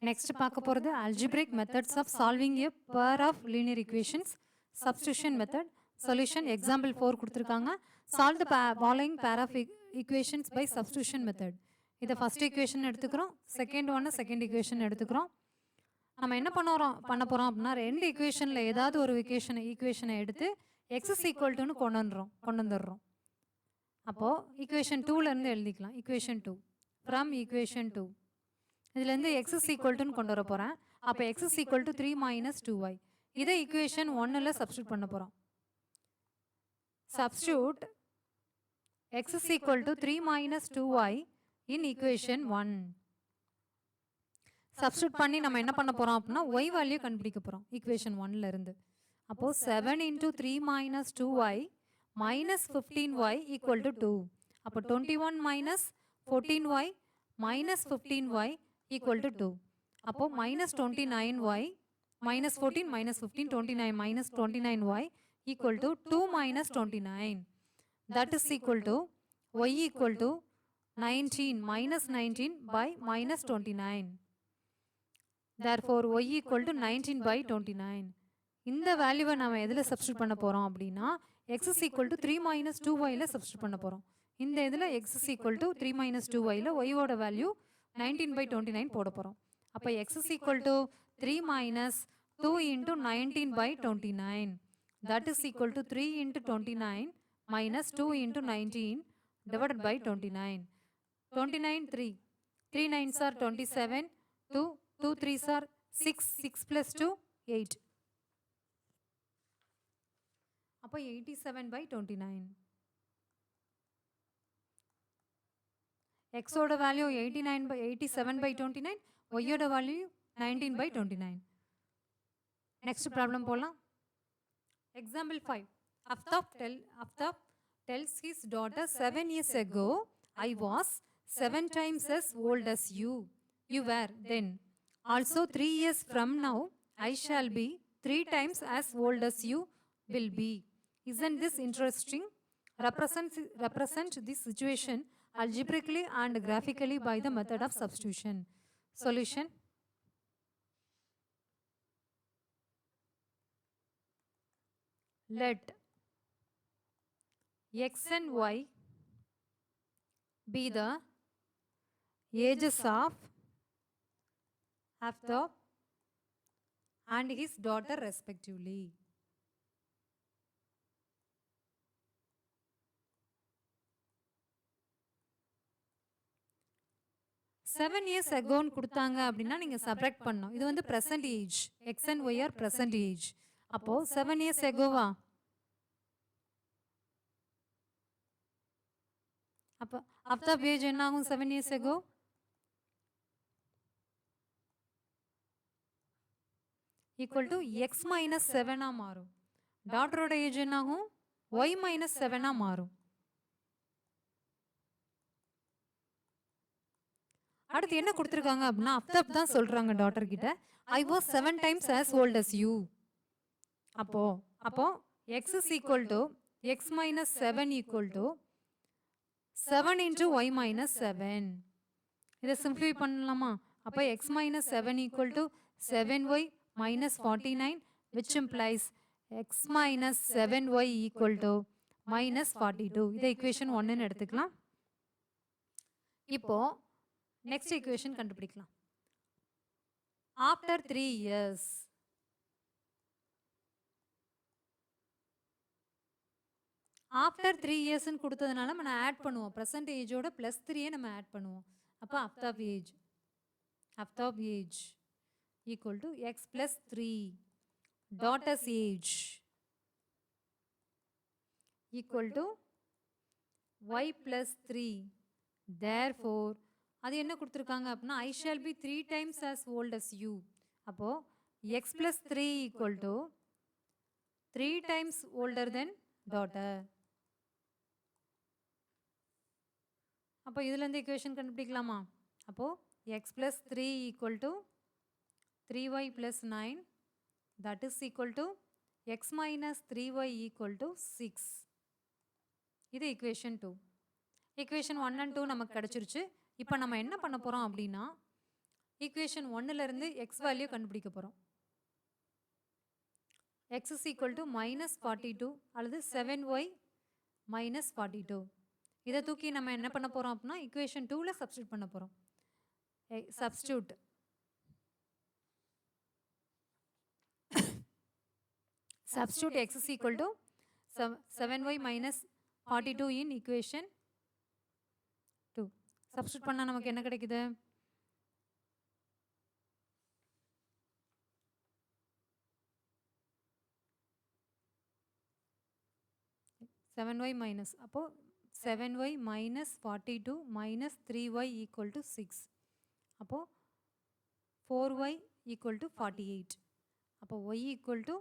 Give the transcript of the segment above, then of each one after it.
Next பார்க்க போகிறது algebraic methods of solving a pair of linear equations. Substitution method. Solution example 4 கொடுத்திருக்காங்க. Solve the following pair of equations by substitution method. இதை first equation எடுத்துக்கிறோம், second one second equation எடுத்துக்கிறோம். நம்ம என்ன பண்ண போகிறோம் அப்படின்னா, ரெண்டு equationல ஏதாவது ஒரு equation எடுத்து x is equal to கொண்டு வந்துடுறோம். அப்போது equation 2லேருந்து எழுதிக்கலாம். equation 2 from equation 2 இதிலேருந்து x is equal to கொண்டு வர போகிறேன். அப்போ x is equal to 3 minus 2y. இதை equation 1ல் சப்ஸ்டியூட் பண்ண போகிறோம். Substitute x is equal to 3 minus 2y in equation 1. Substitute பண்ணி நம்ம என்ன பண்ண போகிறோம் அப்படின்னா y வேல்யூ கண்டுபிடிக்க போகிறோம் equation 1லேருந்து. அப்போது 7 into 3 minus 2y minus 15y equal to 2. அப்போ 21 minus 14y minus 15y equal to 2. அப்போ minus 29y minus 14 minus 15 29 minus 29y equal to 2 minus 29. That is equal to y equal to 19 minus 19 by minus 29. Therefore y equal to 19 by 29. இந்த வேல்யூவை நம்ம எதில் substitute பண்ண போகிறோம் அப்படின்னா x is equal to 3 minus 2yல substitute பண்ண போகிறோம். இந்த இதில் x is equal to 3 minus 2yல yவோட வேல்யூ 19 by 29 போட போகிறோம். அப்போ x is equal to 3 minus 2 into 19 by 29. That is equal to 3 into 29 minus 2 into 19 divided by 29. 29 3. 3 9s are 27. 2 3s are 6. 6 plus 2 8. அப்போ 87 by 29. x ஓட வேல்யூ 87 by 29, y ஓட value 19 by 29. Next problem போகலாம். Example 5. Aftab tells his daughter 7 years ago, I was 7 times as old as you. You were then. Also 3 years from now, I shall be 3 times as old as you will be. Isn't this interesting? Represent this situation algebraically and graphically by the method of substitution. Solution. Let x and y be the ages of Aftab and his daughter respectively. 7 years ago கொடுத்தாங்க அப்படின்னா நீங்கள் subtract பண்ணணும். இது வந்து present age. X and Y are present age. அப்போது 7 years agoவா? அப்போ Aftab age என்ன ஆகும் 7 years ago? Equal to x minus 7ஆக மாறும். டாட்டரோட ஏஜ் என்ன ஆகும்? ஒய் மைனஸ் 7ஆக மாறும். அடுத்து என்ன கொடுத்துருக்காங்க அப்படின்னா அஃப்தாப் தான் சொல்கிறாங்க டாட்டர் கிட்ட, I was 7 times as old as you. அப்போ X is equal to x minus 7 equal to 7 into y minus 7. இதை சிம்பிளிஃபை பண்ணலாமா? அப்போ X minus 7 equal to 7y minus 49, which implies x minus 7y equal to minus 42. இதை equation 1ன்னு எடுத்துக்கலாம். இப்போ next equation கண்டுபிடிக்கலாம். After 3 years, after 3 yearsன்னு கொடுத்ததுனால நம்ம add பண்ணுவோம். ப்ரெசன்ட் ஏஜோட ப்ளஸ் 3 நம்ம ஆட் பண்ணுவோம். அப்போ Aftab age equal to x plus 3. Daughter's age equal to y plus 3. Therefore அது என்ன கொடுத்துருக்காங்க அப்படின்னா I shall be 3 times as old as you. அப்போ x plus 3 equal to 3 times older than daughter. அப்போ இதுலேருந்து equation கண்டுபிடிக்கலாமா? அப்போ x plus 3 equal to 3y plus 9, that is equal to x minus 3y equal to 6. இது equation 2. equation 1 and 2 நமக்கு கிடைச்சிருச்சு. இப்போ நம்ம என்ன பண்ண போகிறோம் அப்படின்னா ஈக்குவேஷன் 1லேருந்து எக்ஸ் வேல்யூ கண்டுபிடிக்க போகிறோம். x is equal to -42 அல்லது 7y minus 42. இதை தூக்கி நம்ம என்ன பண்ண போகிறோம் அப்படின்னா ஈக்குவேஷன் 2ல சப்ஸ்டியூட் பண்ண போகிறோம். Substitute substitute x is equal to 7y minus 42 in equation 2. substitute பண்ணா நமக்கு என்ன கிடைக்குது? 7y minus அப்போ 7y minus 42 minus 3y equal to 6. அப்போ 4y equal to 48. அப்போ y equal to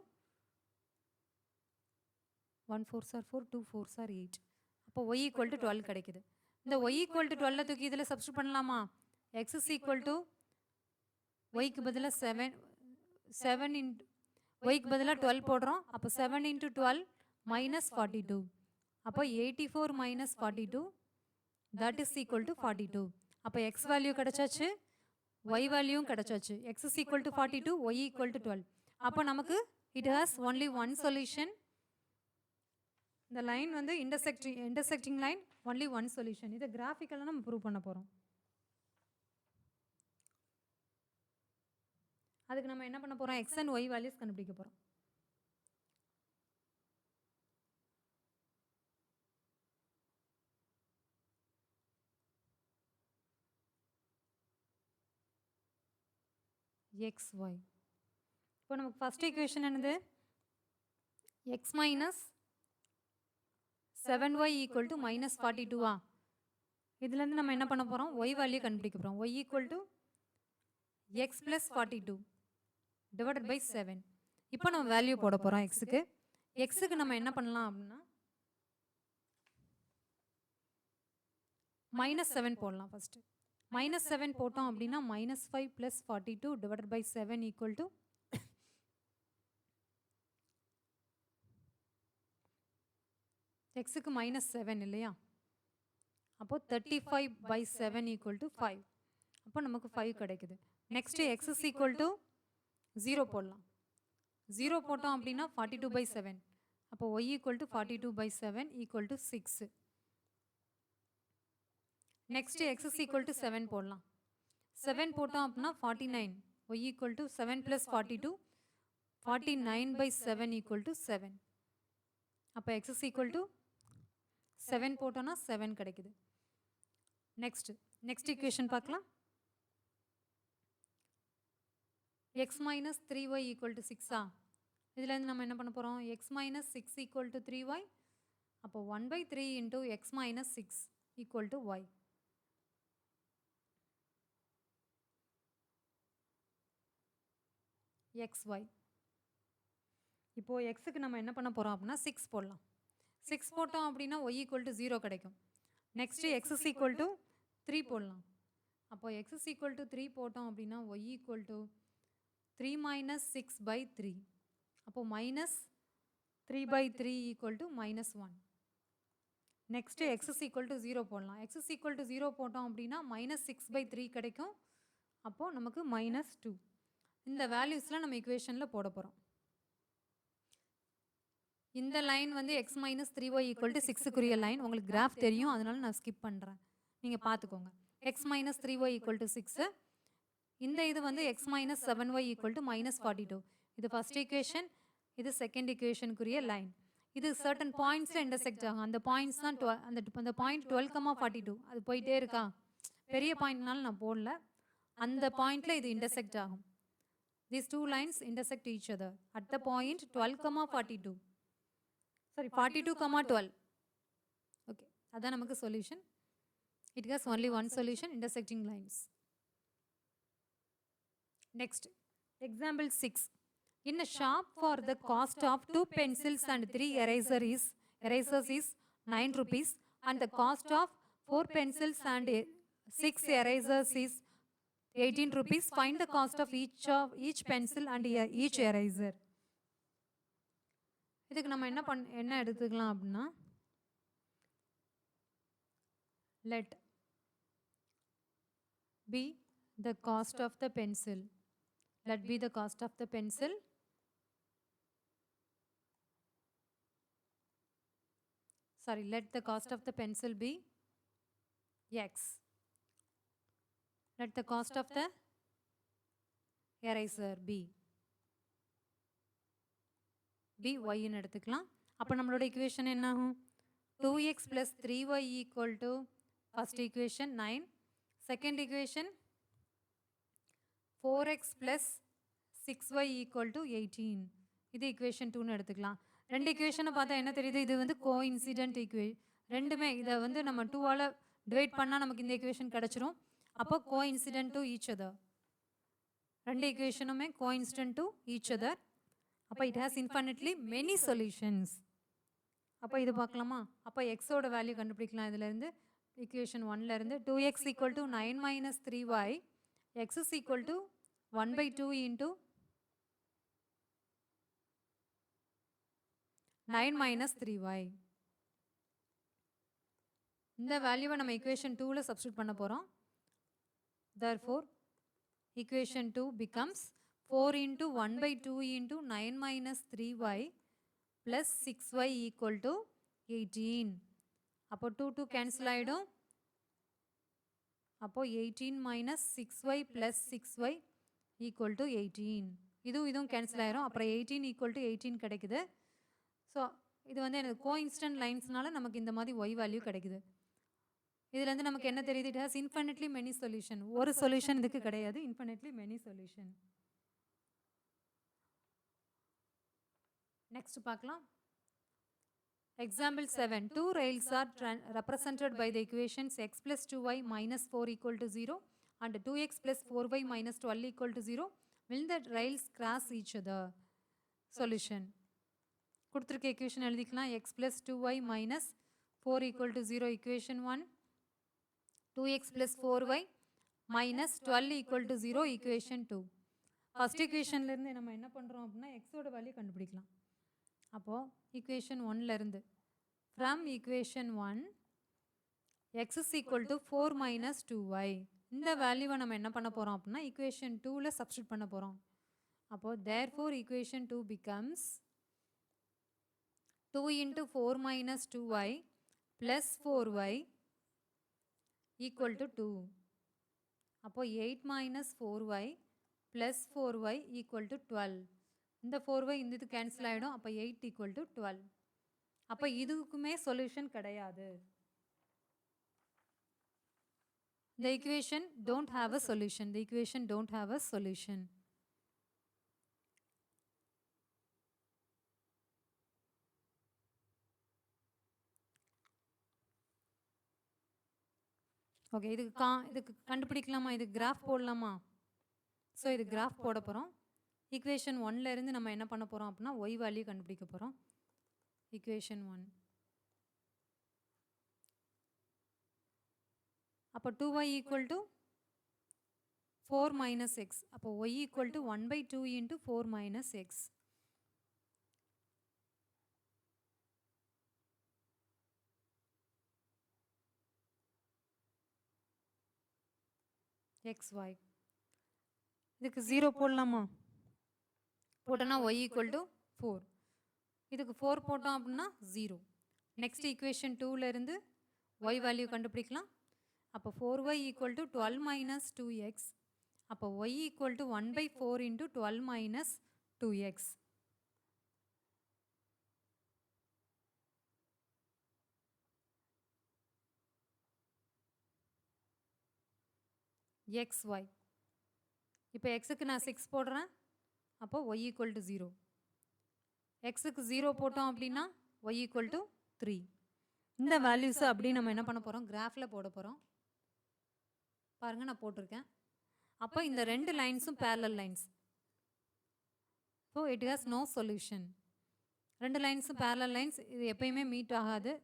1 4s are 4 2 4s are 8. அப்போ y equal to 12 கிடைக்குது. இந்த y equal to 12 தூக்கி இதில் சப்ஸ்டியூட் பண்ணலாமா? x is equal to y க்கு பதிலா 7 into y க்கு பதிலா 12 போடுறோம். அப்போ 7 into 12 minus 42. அப்போ 84 minus 42 that is equal to 42. அப்போ x வேல்யூ கிடைச்சாச்சு, y வேல்யூவும் கிடைச்சாச்சு. x is equal to 42, y equal to 12. அப்போ நமக்கு it has only one solution. இந்த லைன் வந்து intersecting line only one solution. இதை கிராஃபிக்கலாக நம்ம ப்ரூவ் பண்ண போகிறோம். அதுக்கு நம்ம என்ன பண்ண போகிறோம்? x and y வேல்யூஸ் கண்டுபிடிக்க போகிறோம். xy. இப்போ நமக்கு ஃபர்ஸ்ட் ஈக்குவேஷன் என்னது? x minus 7y equal to minus 42. இதுலேருந்து நம்ம என்ன பண்ண போகிறோம்? y வேல்யூ கண்டுபிடிக்க போகிறோம். y equal to x plus 42 divided by 7. இப்போ நம்ம வேல்யூ போட போகிறோம் xக்கு. xக்கு நம்ம என்ன பண்ணலாம் அப்படின்னா -7 போடலாம் ஃபஸ்ட்டு. -7 போட்டோம் அப்படின்னா -5 plus 42 divided by 7 equal to xக்கு -7 இல்லையா? அப்போ 35 by 7 equal to 5. அப்போ நமக்கு 5 கிடைக்குது. Next x is equal to 0 போடலாம். 0 போட்டோம் அப்படின்னா 42 by 7. அப்போ y equal to 42 by 7 equal to 6. Next x is equal to 7 போடலாம். 7 போட்டோம் அப்படின்னா 49. y equal to 7 plus 42 49 by 7 equal to 7. அப்போ x is equal to 7 போட்டோம்னா 7 கிடைக்குது. நெக்ஸ்ட் ஈக்குவேஷன் பார்க்கலாம். x minus 3y equal to 6. இதுலேருந்து நம்ம என்ன பண்ண போகிறோம்? x minus 6 equal to 3y. அப்போ 1 by 3 into x minus 6 equal to y. xy. இப்போ xக்கு நம்ம என்ன பண்ண போகிறோம் அப்படின்னா 6 போடலாம். 6 போட்டோம் அப்படின்னா y equal to 0 கிடைக்கும். Next x is equal to 3 போடலாம். அப்போ x is equal to 3 போட்டோம் அப்படின்னா y equal to 3 minus 6 by 3. அப்போ minus 3 by 3 equal to minus 1. Next x is equal to 0 போடலாம். x is equal to 0 போட்டோம் அப்படின்னா minus 6 by 3 கிடைக்கும். அப்போ நமக்கு minus 2. இந்த வேல்யூஸ்லாம் நம்ம ஈக்குவேஷனில் போட போகிறோம். இந்த லைன் வந்து x minus 3y equal to 6க்குரிய லைன். உங்களுக்கு கிராஃப் தெரியும், அதனால நான் ஸ்கிப் பண்ணுறேன். நீங்கள் பார்த்துக்கோங்க. x minus 3y equal to 6. இந்த இது வந்து x minus 7y equal to minus 42. இது ஃபர்ஸ்ட் ஈக்குவேஷன், இது செகண்ட் ஈக்குவேஷனுக்குரிய லைன். இது சர்டன் பாயிண்ட்ஸில் இன்டர்செக்ட் ஆகும். அந்த பாயிண்ட்ஸ் தான் அந்த பாயிண்ட் 12,42. அது போயிட்டே இருக்கா? பெரிய பாயிண்ட்னால நான் போடல. அந்த பாயிண்டில் இது இன்டர்செக்ட் ஆகும். These two lines intersect each other at the point 12,42. Sorry, 42,12. Okay, that's நமக்கு solution. It has only one solution, intersecting lines. Next, example 6. In a shop for the cost of 2 pencils and 3 erasers is 9 rupees and the cost of 4 pencils and 6 erasers is 18 rupees. Find the cost of each pencil and each eraser. இதுக்கு நம்ம என்ன எடுத்துக்கலாம் அப்படின்னா let b the cost of the pencil. Let be the cost of the pencil. Sorry, let the cost of the pencil be X. Let the cost of the eraser be y ன்னு எடுத்துக்கலாம். அப்போ நம்மளோட equation என்ன ஆகும்? 2x plus 3y equal to first equation 9. Second equation 4x plus 6y equal to 18. இது equation 2 ன்னு எடுத்துக்கலாம். ரெண்டு equation பார்த்தா என்ன தெரியுது? இது வந்து coincident equation. ரெண்டுமே இதை வந்து நம்ம 2ஆல டிவைட் பண்ணால் நமக்கு இந்த equation கிடைச்சிரும். அப்போ coincident to each other. ரெண்டு equationுமே coincident to each other. அப்போ it has infinitely many solutions. அப்போ இது பார்க்கலாமா? அப்போ x ஓட வேல்யூ கண்டுபிடிக்கலாம். இதிலிருந்து equation 1ல இருந்து 2x equal to 9 minus 3y, x is equal to 1 by 2 into 9 minus 3y. இந்த வேல்யூவை நம்ம equation 2ல சப்ஸ்டிட்யூட் பண்ண போகிறோம். Therefore, equation 2 becomes 4 into 1 by 2 into 9 minus 3y plus 6y equal to 18. அப்போ 2 cancel ஆயிடும். அப்போ 18 minus 6y plus 6y equal to 18. இதுவும் cancel ஆயிரும். அப்புறம் 18 equal to 18 கிடைக்குது. ஸோ இது வந்து எனக்கு கோஇன்சிடென்ட் லைன்ஸ்னால நமக்கு இந்த மாதிரி y வேல்யூ கிடைக்குது. இதுலேருந்து நமக்கு என்ன தெரியுது? It has infinitely many solution. ஒரு சொல்யூஷன் இதுக்கு கிடையாது, இன்ஃபினிட்லி மெனி சொல்யூஷன். நெக்ஸ்ட் பார்க்கலாம். Example 7. Two rails are represented by the equations x plus 2y minus 4 equal to 0 and 2x plus 4y minus 12 equal to 0. Will the rails cross each other? Solution. கொடுத்திருக்க equation எழுதிக்கலாம். x plus 2y minus 4 equal to 0 equation 1. 2x plus 4y minus 12 equal to 0 equation 2. First equationல இருந்து நம்ம என்ன பண்ணுறோம் அப்படின்னா x ஓட value கண்டுபிடிக்கலாம். அப்போ equation 1ல இருந்து from equation 1 x is equal to 4 minus 2y. இந்த வேல்யூவை நம்ம என்ன பண்ண போகிறோம் அப்படின்னா equation 2ல சப்ஸ்டிட்யூட் பண்ண போகிறோம். அப்போ therefore equation 2 becomes 2 into 4 minus 2y plus 4y equal to 2. அப்போ 8 minus 4y plus 4y equal to 12. இந்த 4y இந்த இது கேன்சல் ஆகிடும். அப்போ 8 equal to 12. அப்போ இதுக்குமே சொல்யூஷன் கிடையாது. The equation don't have a solution. The equation don't have a solution. Okay, இதுக்கு கண்டுபிடிக்கலாமா? இது கிராஃப் போடலாமா? ஸோ இது கிராஃப் போட போகிறோம். ஈக்குவேஷன் 1ல இருந்து நம்ம என்ன பண்ண போகிறோம் அப்படின்னா y வேல்யூ கண்டுபிடிக்க போகிறோம். ஈக்குவேஷன் 1. அப்போ 2y equal to 4 minus X. அப்போ y equal to 1 by 2 into 4 minus x. xy. இதுக்கு 0 போடலாமா? போட்டோன்னா y ஈக்குவல் டு 4. இதுக்கு 4 போட்டோம் அப்படின்னா 0. நெக்ஸ்ட் ஈக்குவேஷன் 2ல இருந்து y வேல்யூ கண்டுபிடிக்கலாம். அப்போ 4y equal to 12 minus 2x. அப்போ y equal to 1 by 4 into 12 minus 2x. xy. இப்போ எக்ஸுக்கு நான் 6 போடுறேன். அப்போ y ஈக்குவல் டு 0. எக்ஸுக்கு 0 போட்டோம் அப்படின்னா y ஈக்குவல் டு 3. இந்த வேல்யூஸை அப்படி நம்ம என்ன பண்ண போகிறோம்? கிராஃபில் போட போகிறோம். பாருங்கள், நான் போட்டிருக்கேன். அப்போ இந்த ரெண்டு லைன்ஸும் parallel lines. So it has no solution. ரெண்டு லைன்ஸும் பேரலல் லைன்ஸ். இது எப்பயுமே மீட் ஆகாது.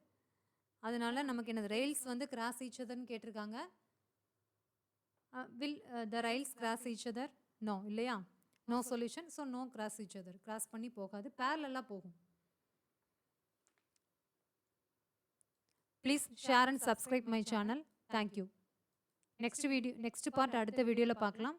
அதனால நமக்கு என்னது ரெயில்ஸ் வந்து கிராஸ் ஈச் அதர்னு கேட்டிருக்காங்க. will the rails cross each other? No, இல்லையா? No solution. So no cross each other. Cross பண்ணி போகாது, parallel போகும். Please share and subscribe my channel. Thank you. Next part அடுத்த வீடியோவில் பார்க்கலாம்.